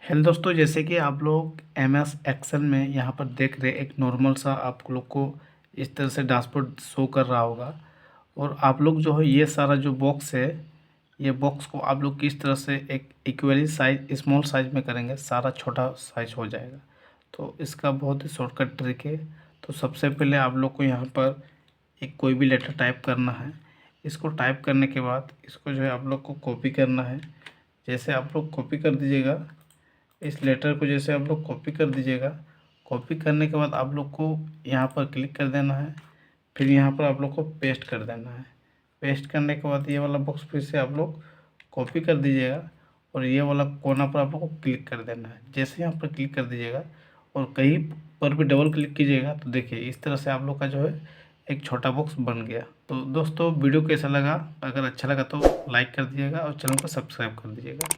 Hello दोस्तों, जैसे कि आप लोग एम एस एक्सेल में यहाँ पर देख रहे एक नॉर्मल सा आप लोग को इस तरह से डैशबोर्ड शो कर रहा होगा। और आप लोग जो है ये सारा जो बॉक्स है, ये बॉक्स को आप लोग किस तरह से एक इक्वली साइज स्मॉल साइज में करेंगे, सारा छोटा साइज हो जाएगा। तो इसका बहुत ही शॉर्टकट ट्रिक है। तो सबसे पहले आप लोग को यहाँ पर एक कोई भी लेटर टाइप करना है। इसको टाइप करने के बाद इसको जो है आप लोग को कॉपी करना है। जैसे आप लोग कॉपी कर दीजिएगा, इस लेटर को जैसे आप लोग कॉपी कर दीजिएगा। कॉपी करने के बाद आप लोग को यहाँ पर क्लिक कर देना है। फिर यहाँ पर आप लोग को पेस्ट कर देना है। पेस्ट करने के बाद ये वाला बॉक्स फिर से आप लोग कॉपी कर दीजिएगा और ये वाला कोना पर आप लोग को क्लिक कर देना है। जैसे यहाँ पर क्लिक कर दीजिएगा और कहीं पर भी डबल क्लिक कीजिएगा तो देखिए इस तरह से आप लोग का जो है एक छोटा बॉक्स बन गया। तो दोस्तों वीडियो कैसा लगा? अगर अच्छा लगा तो लाइक कर दीजिएगा और चैनल को सब्सक्राइब कर दीजिएगा।